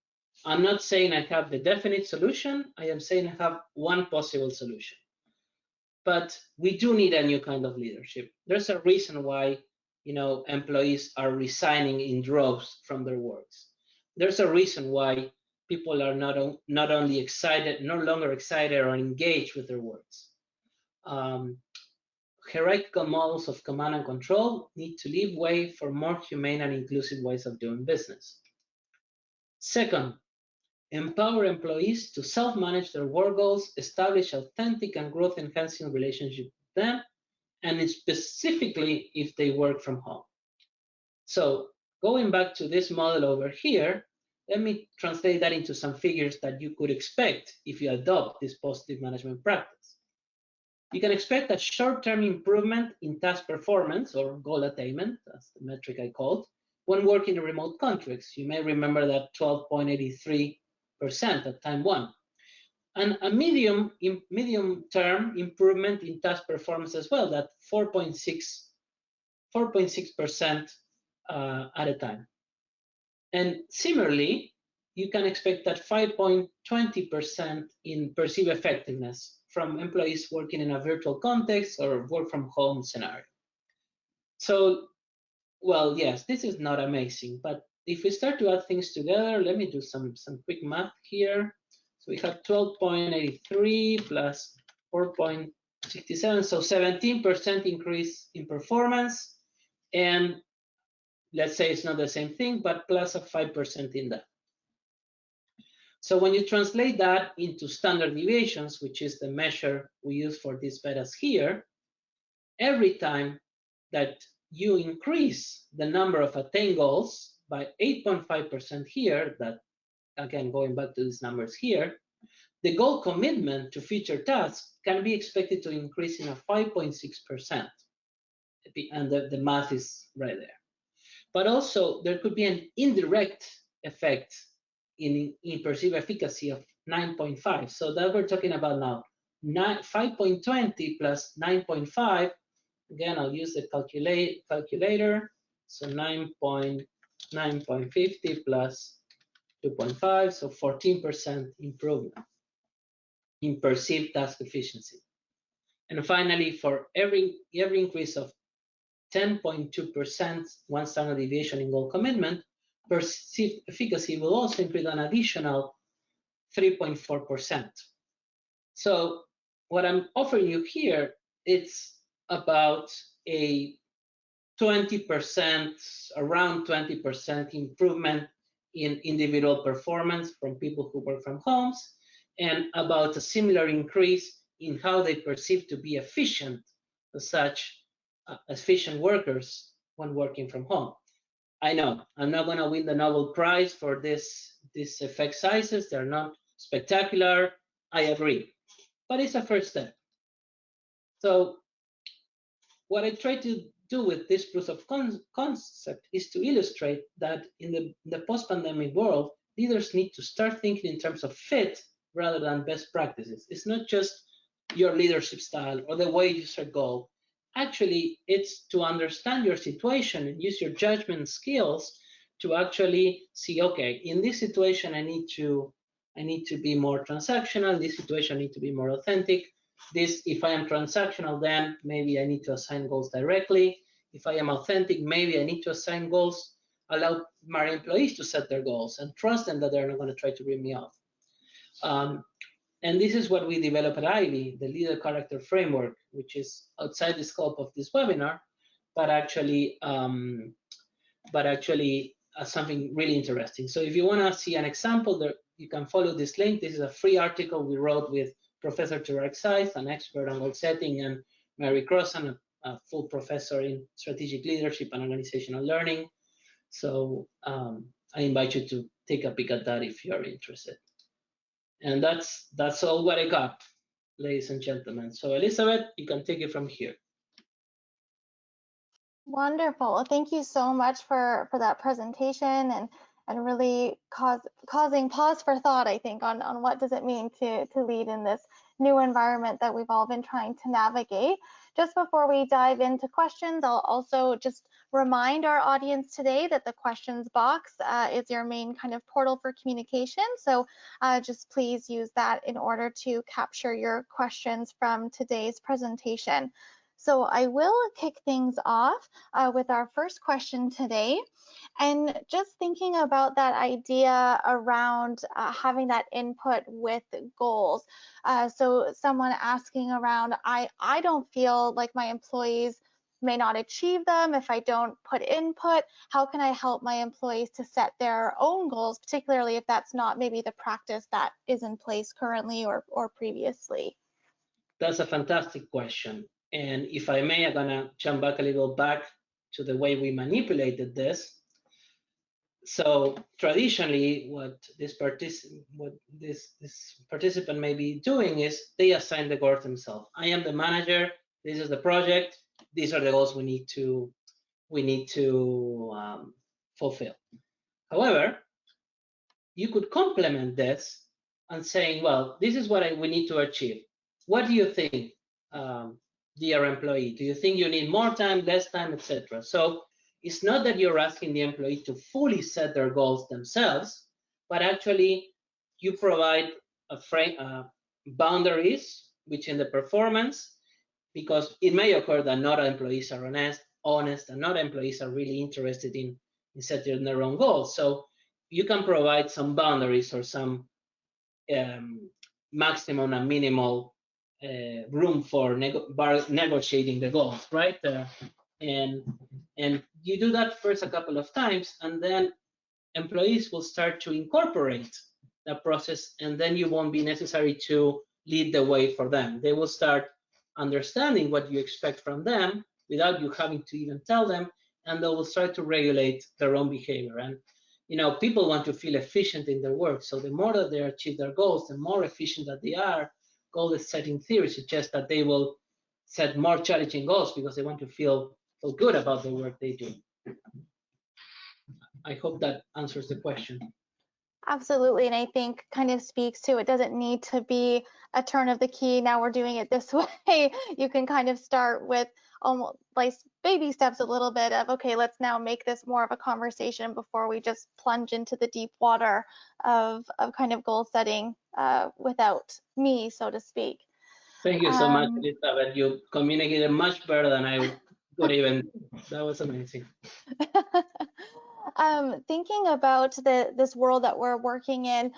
I'm not saying I have the definite solution. I am saying I have one possible solution. But we do need a new kind of leadership. There's a reason why employees are resigning in droves from their works. There's a reason why people are not only excited, no longer excited or engaged with their works. Hierarchical models of command and control need to leave way for more humane and inclusive ways of doing business. Second, empower employees to self-manage their work goals, establish authentic and growth-enhancing relationships with them, and specifically if they work from home. So going back to this model over here, let me translate that into some figures that you could expect if you adopt this positive management practice. You can expect a short-term improvement in task performance or goal attainment, that's the metric I called, when working in remote countries. You may remember that 12.83% at time 1. And a medium-term improvement in task performance as well, that 4.6% at a time. And similarly, you can expect that 5.20% in perceived effectiveness from employees working in a virtual context or work from home scenario. So well, yes, this is not amazing, but if we start to add things together, let me do some quick math here. So we have 12.83 plus 4.67, so 17% increase in performance, and let's say it's not the same thing, but plus a 5% in that. So when you translate that into standard deviations, which is the measure we use for these betas here, every time that you increase the number of attained goals by 8.5% here, that again, going back to these numbers here, the goal commitment to future tasks can be expected to increase in a 5.6%. And the math is right there. But also there could be an indirect effect in perceived efficacy of 9.5. So that we're talking about now 5.20 plus 9.5. Again, I'll use the calculator. So 9.50 plus 2.5, so 14% improvement in perceived task efficiency. And finally, for every increase of 10.2%, one standard deviation in goal commitment, perceived efficacy will also increase an additional 3.4%. So what I'm offering you here, it's about a 20%, around 20% improvement in individual performance from people who work from homes, and about a similar increase in how they perceive to be efficient, such efficient workers when working from home. I know I'm not going to win the Nobel Prize for these effect sizes. They're not spectacular. I agree, but it's a first step. So what I try to do with this proof of concept is to illustrate that in the post-pandemic world, leaders need to start thinking in terms of fit rather than best practices. It's not just your leadership style or the way you set goal. Actually, it's to understand your situation and use your judgment skills to actually see, okay, in this situation, I need to be more transactional. This situation, I need to be more authentic. This, if I am transactional, then maybe I need to assign goals directly. If I am authentic, maybe I need to assign goals, allow my employees to set their goals and trust them that they're not going to try to rip me off. And this is what we developed at Ivey, the leader character framework, which is outside the scope of this webinar, but actually something really interesting. So if you want to see an example, there, you can follow this link. This is a free article we wrote with Professor Gerard Seitz, an expert on goal setting, and Mary Crossan, a full professor in strategic leadership and organizational learning. So I invite you to take a peek at that if you're interested. And that's all what I got, ladies and gentlemen. So Elizabeth, you can take it from here. Wonderful. Well, thank you so much for that presentation and really causing pause for thought, I think, on what does it mean to lead in this new environment that we've all been trying to navigate. Just before we dive into questions, I'll also just remind our audience today that the questions box is your main kind of portal for communication. So just please use that in order to capture your questions from today's presentation. So I will kick things off with our first question today. And just thinking about that idea around having that input with goals. So someone asking around, I don't feel like my employees may not achieve them if I don't put input. How can I help my employees to set their own goals, particularly if that's not maybe the practice that is in place currently or previously? That's a fantastic question. And if I may, I'm gonna jump back a little back to the way we manipulated this. So traditionally, what this participant may be doing is they assign the goals themselves. I am the manager. This is the project. These are the goals we need to fulfill. However, you could complement this and saying, well, this is what we need to achieve. What do you think, dear employee? Do you think you need more time, less time, etc.? So it's not that you're asking the employee to fully set their goals themselves, but actually you provide boundaries within the performance, because it may occur that not all employees are honest. honest and not employees are really interested in setting their own goals. So you can provide some boundaries or some maximum and minimal room for negotiating the goals, right? And you do that first a couple of times, and then employees will start to incorporate that process, and then you won't be necessary to lead the way for them. They will start understanding what you expect from them without you having to even tell them, and they will start to regulate their own behavior. And people want to feel efficient in their work, so the more that they achieve their goals, the more efficient that they are. Goal setting theory suggests that they will set more challenging goals because they want to feel good about the work they do. I hope that answers the question. Absolutely, and I think kind of speaks to it doesn't need to be a turn of the key, now we're doing it this way. You can kind of start with almost like baby steps a little bit of, okay, let's now make this more of a conversation before we just plunge into the deep water of kind of goal setting without me, so to speak. Thank you so much, Elizabeth. You communicated much better than I could even. That was amazing. Thinking about this world that we're working in,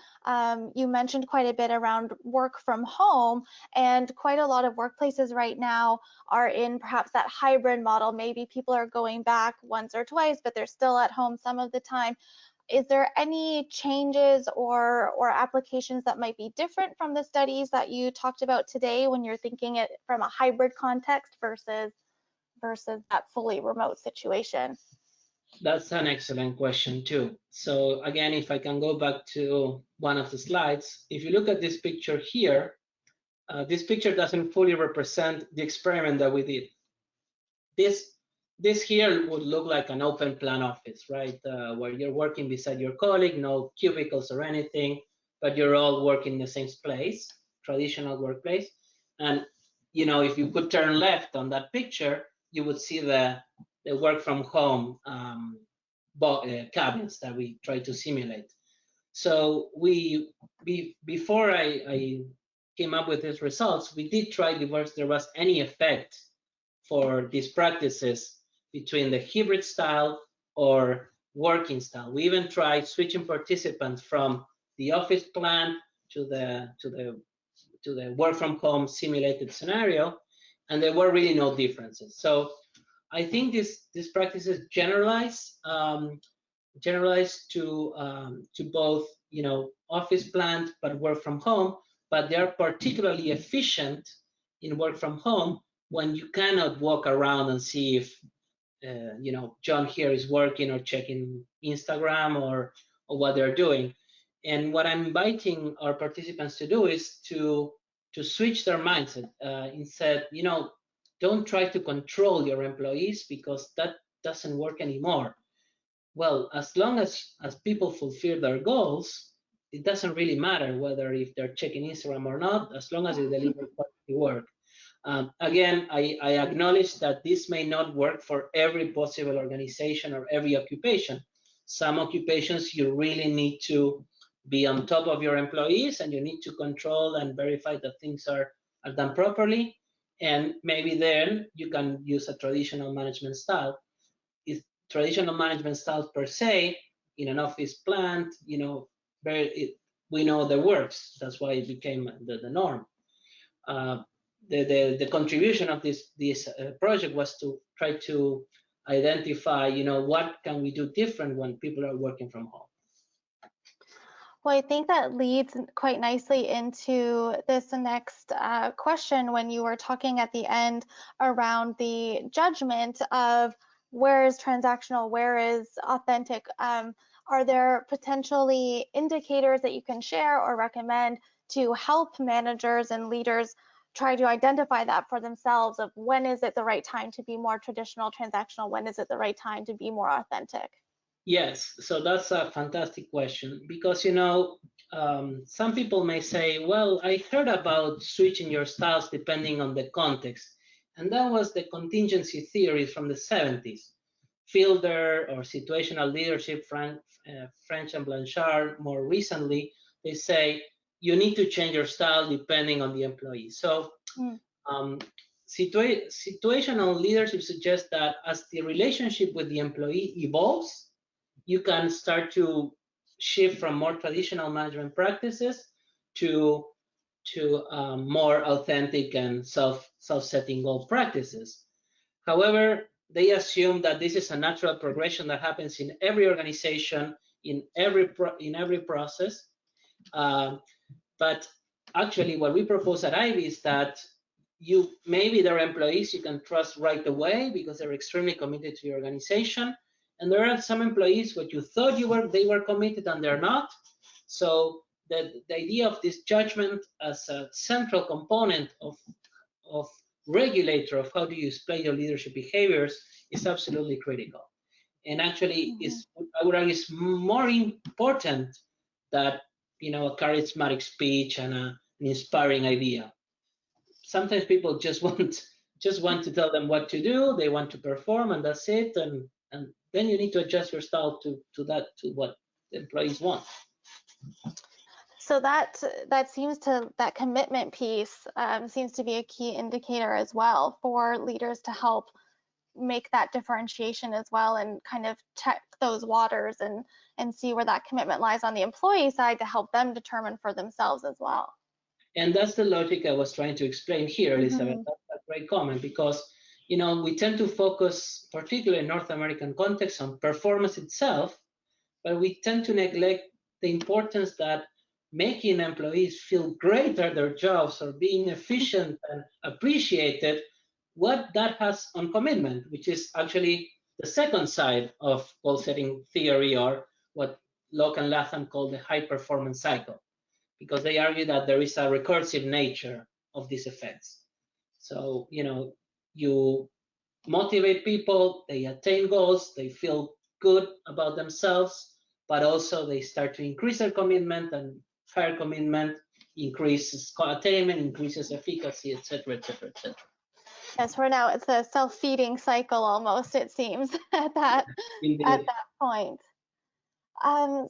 you mentioned quite a bit around work from home, and quite a lot of workplaces right now are in perhaps that hybrid model. Maybe people are going back once or twice, but they're still at home some of the time. Is there any changes or applications that might be different from the studies that you talked about today when you're thinking it from a hybrid context versus that fully remote situation? That's an excellent question too. So again, if I can go back to one of the slides, if you look at this picture here, this picture doesn't fully represent the experiment that we did. This here would look like an open plan office, right? Where you're working beside your colleague, no cubicles or anything, but you're all working in the same place, traditional workplace. And if you could turn left on that picture, you would see the work from home cabins that we try to simulate. So before I came up with these results, we did try if there was any effect for these practices between the hybrid style or working style. We even tried switching participants from the office plan to the work from home simulated scenario, and there were really no differences. So I think these practices generalize to both office plant but work from home, but they are particularly efficient in work from home when you cannot walk around and see if John here is working or checking Instagram or what they're doing. And what I'm inviting our participants to do is to switch their mindset. Instead, don't try to control your employees, because that doesn't work anymore. Well, as long as people fulfill their goals, it doesn't really matter whether if they're checking Instagram or not, as long as they deliver quality work. Again, I acknowledge that this may not work for every possible organization or every occupation. Some occupations you really need to be on top of your employees, and you need to control and verify that things are done properly. And maybe then you can use a traditional management style. If traditional management style per se in an office plant, we know that works. That's why it became the norm. The contribution of this project was to try to identify, what can we do different when people are working from home. Well, I think that leads quite nicely into this next question when you were talking at the end around the judgment of where is transactional, where is authentic. Are there potentially indicators that you can share or recommend to help managers and leaders try to identify that for themselves of when is it the right time to be more traditional, transactional, when is it the right time to be more authentic? Yes, so that's a fantastic question, because some people may say, well, I heard about switching your styles depending on the context, and that was the contingency theory from the 70s. Fielder or situational leadership, French and Blanchard more recently, they say you need to change your style depending on the employee. So situational leadership suggests that as the relationship with the employee evolves, you can start to shift from more traditional management practices to more authentic and self-setting goal practices. However, they assume that this is a natural progression that happens in every organization, in every process. But actually, what we propose at Ivey is that maybe there are employees you can trust right away because they're extremely committed to your organization, and there are some employees what you thought they were committed and they're not. So the idea of this judgment as a central component of regulator of how do you display your leadership behaviors is absolutely critical. And actually, I would argue, is more important that a charismatic speech and an inspiring idea. Sometimes people just want to tell them what to do. They want to perform, and that's it. And then you need to adjust your style to what the employees want. So that commitment piece seems to be a key indicator as well for leaders to help make that differentiation as well, and kind of check those waters and see where that commitment lies on the employee side to help them determine for themselves as well. And that's the logic I was trying to explain here, Elizabeth. That's a great comment, because we tend to focus, particularly in North American context, on performance itself, but we tend to neglect the importance that making employees feel great at their jobs or being efficient and appreciated, what that has on commitment, which is actually the second side of goal setting theory, or what Locke and Latham call the high performance cycle, because they argue that there is a recursive nature of these effects. So, you motivate people, they attain goals, they feel good about themselves, but also they start to increase their commitment, and higher commitment increases attainment, increases efficacy, etc., etc., etc. Yes, for now it's a self-feeding cycle almost, it seems, at that point.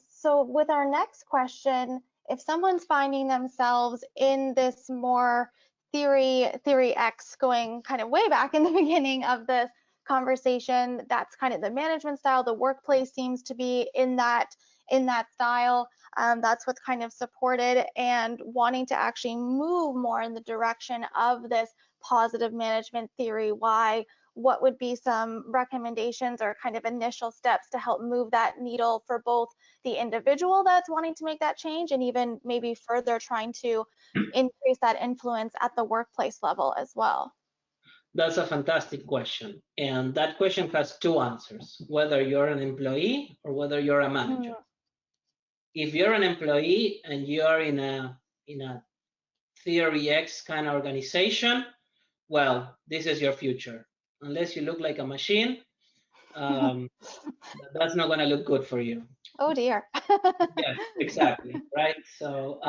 So with our next question, if someone's finding themselves in this more theory X, going kind of way back in the beginning of this conversation, that's kind of the management style, the workplace seems to be in that style, that's what's kind of supported, and wanting to actually move more in the direction of this positive management theory, what would be some recommendations or kind of initial steps to help move that needle for both the individual that's wanting to make that change, and even maybe further trying to increase that influence at the workplace level as well? That's a fantastic question. And that question has two answers, whether you're an employee or whether you're a manager. If you're an employee and you're in a theory X kind of organization, well, this is your future. Unless you look like a machine, that's not going to look good for you. Oh dear. Yes, exactly, right? So,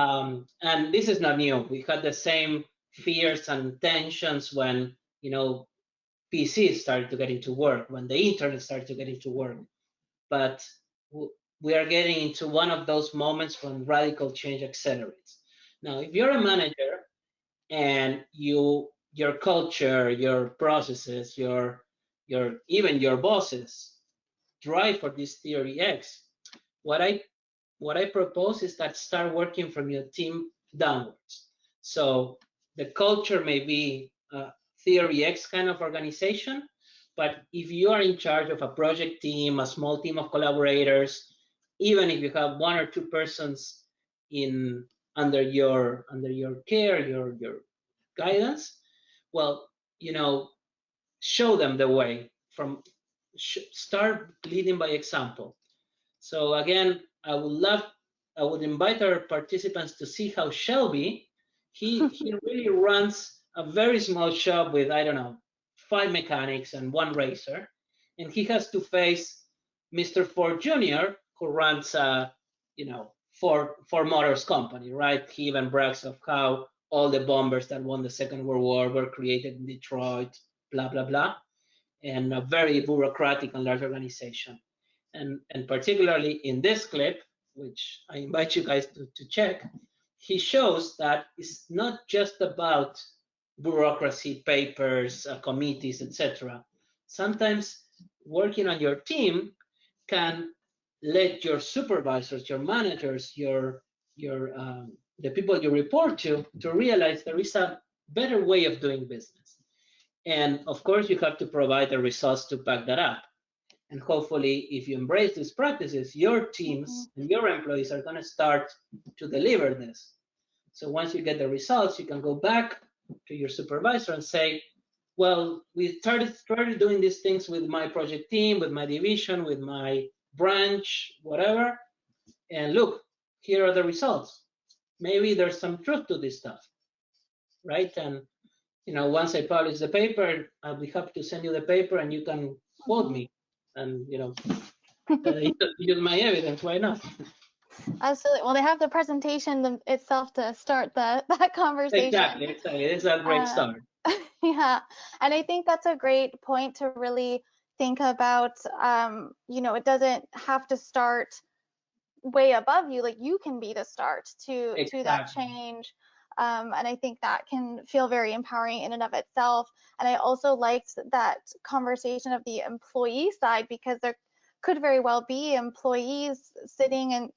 and this is not new. We had the same fears and tensions when, PCs started to get into work, when the internet started to get into work. But we are getting into one of those moments when radical change accelerates. Now, if you're a manager and your culture, your processes, even your bosses drive for this theory X, what I propose is that start working from your team downwards. So the culture may be a theory X kind of organization, but if you are in charge of a project team, a small team of collaborators, even if you have one or two persons under your care, your guidance, well, show them the way. Start leading by example. So again, I would invite our participants to see how Shelby, he really runs a very small shop with, I don't know, 5 mechanics and 1 racer, and he has to face Mr. Ford Jr., who runs a, Ford Motors company, right? He even brags of how all the bombers that won the Second World War were created in Detroit, blah, blah, blah, and a very bureaucratic and large organization. And particularly in this clip, which I invite you guys to check, he shows that it's not just about bureaucracy, papers, committees, etc. Sometimes working on your team can let your supervisors, your managers, the people you report to realize there is a better way of doing business. And of course, you have to provide the results to back that up. And hopefully, if you embrace these practices, your teams and your employees are going to start to deliver this. So once you get the results, you can go back to your supervisor and say, well, we started doing these things with my project team, with my division, with my branch, whatever. And look, here are the results. Maybe there's some truth to this stuff, right? And once I publish the paper, I'll be happy to send you the paper, and you can quote me, and use my evidence. Why not? Absolutely. Well, they have the presentation itself to start that conversation. Exactly. It's a great start. Yeah, and I think that's a great point to really think about. It doesn't have to start way above you. Like, you can be the start to that change. And I think that can feel very empowering in and of itself. And I also liked that conversation of the employee side, because there could very well be employees sitting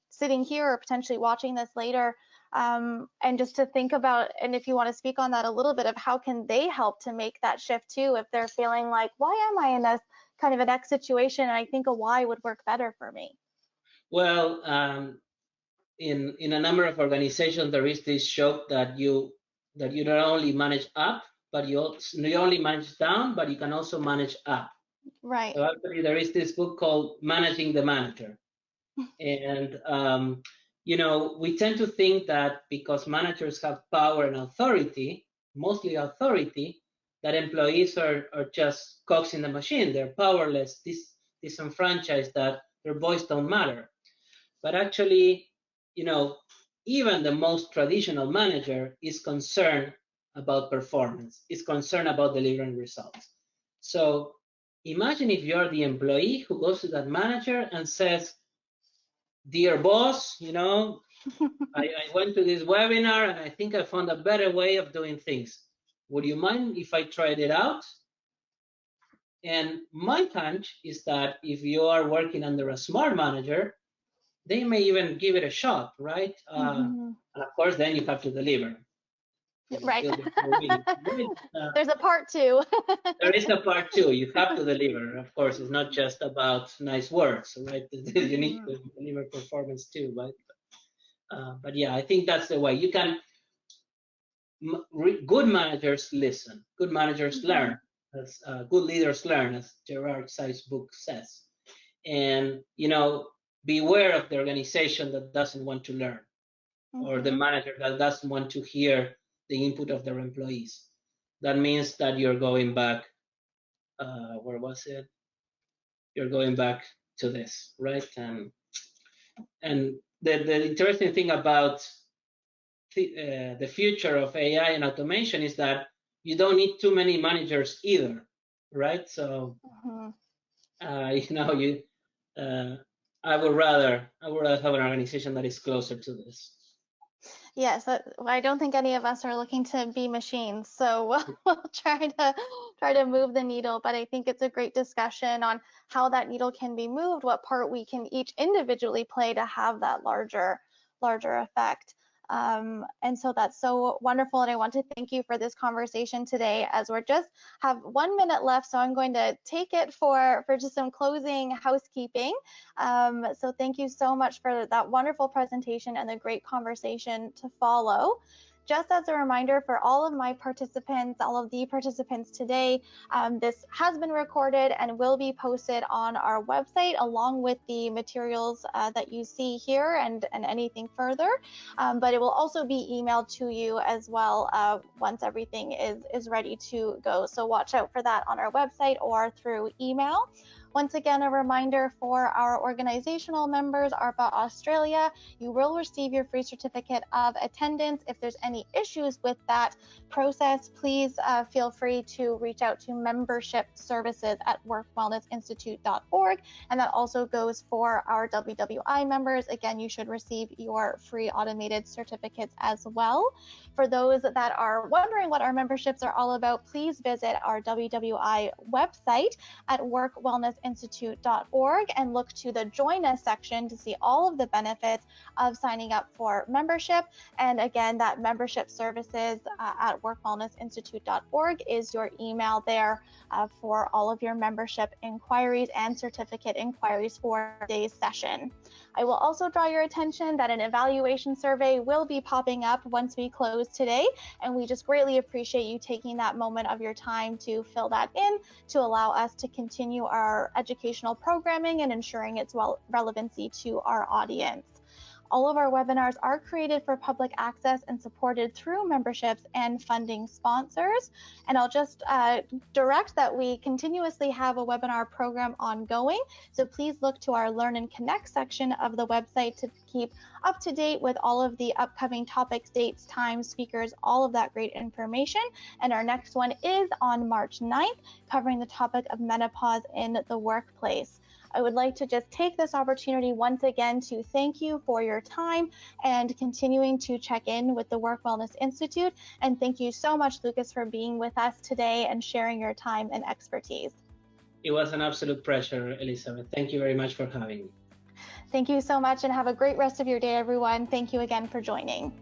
here or potentially watching this later, and just to think about, and if you want to speak on that a little bit, of how can they help to make that shift too, if they're feeling like, why am I in this kind of an X situation, and I think a Y would work better for me. Well, in a number of organizations, there is this shock that you not only manage up, but you only manage down, but you can also manage up. Right. So actually, there is this book called Managing the Manager. And, we tend to think that because managers have power and authority, mostly authority, that employees are just cogs in the machine. They're powerless, disenfranchised, that their voice don't matter. But actually, even the most traditional manager is concerned about performance, is concerned about delivering results. So imagine if you're the employee who goes to that manager and says, dear boss, I went to this webinar and I think I found a better way of doing things. Would you mind if I tried it out? And my hunch is that if you are working under a smart manager, they may even give it a shot, right? And of course, then you have to deliver. Right. There's a part two. There is a part two. You have to deliver. Of course, it's not just about nice words, right? You need to deliver performance too, right? But yeah, I think that's the way you can. Good managers listen. Good managers learn. As good leaders learn, as Gerard Say's book says. And beware of the organization that doesn't want to learn, or the manager that doesn't want to hear the input of their employees. That means that you're going back. Where was it? You're going back to this, right? And the interesting thing about the future of AI and automation is that you don't need too many managers either, right? So, I would rather have an organization that is closer to this. Yes, I don't think any of us are looking to be machines, so we'll try to move the needle. But I think it's a great discussion on how that needle can be moved, what part we can each individually play to have that larger effect. And so that's so wonderful, and I want to thank you for this conversation today, as we're just have 1 minute left, so I'm going to take it for just some closing housekeeping. So thank you so much for that wonderful presentation and the great conversation to follow. Just as a reminder for all of my participants, all of the participants today, this has been recorded and will be posted on our website, along with the materials that you see here and anything further. But it will also be emailed to you as well once everything is ready to go. So watch out for that on our website or through email. Once again, a reminder for our organizational members, ARPA Australia, you will receive your free certificate of attendance. If there's any issues with that process, please feel free to reach out to membership services at workwellnessinstitute.org. And that also goes for our WWI members. Again, you should receive your free automated certificates as well. For those that are wondering what our memberships are all about, please visit our WWI website at workwellnessinstitute.org and look to the Join Us section to see all of the benefits of signing up for membership. And again, that membership services at workwellnessinstitute.org is your email there for all of your membership inquiries and certificate inquiries for today's session. I will also draw your attention that an evaluation survey will be popping up once we close today, and we just greatly appreciate you taking that moment of your time to fill that in to allow us to continue our educational programming and ensuring its relevancy to our audience. All of our webinars are created for public access and supported through memberships and funding sponsors. And I'll just direct that we continuously have a webinar program ongoing. So please look to our Learn and Connect section of the website to keep up to date with all of the upcoming topics, dates, times, speakers, all of that great information. And our next one is on March 9th, covering the topic of menopause in the workplace. I would like to just take this opportunity once again to thank you for your time and continuing to check in with the Work Wellness Institute. And thank you so much, Lucas, for being with us today and sharing your time and expertise. It was an absolute pleasure, Elizabeth. Thank you very much for having me. Thank you so much and have a great rest of your day, everyone. Thank you again for joining.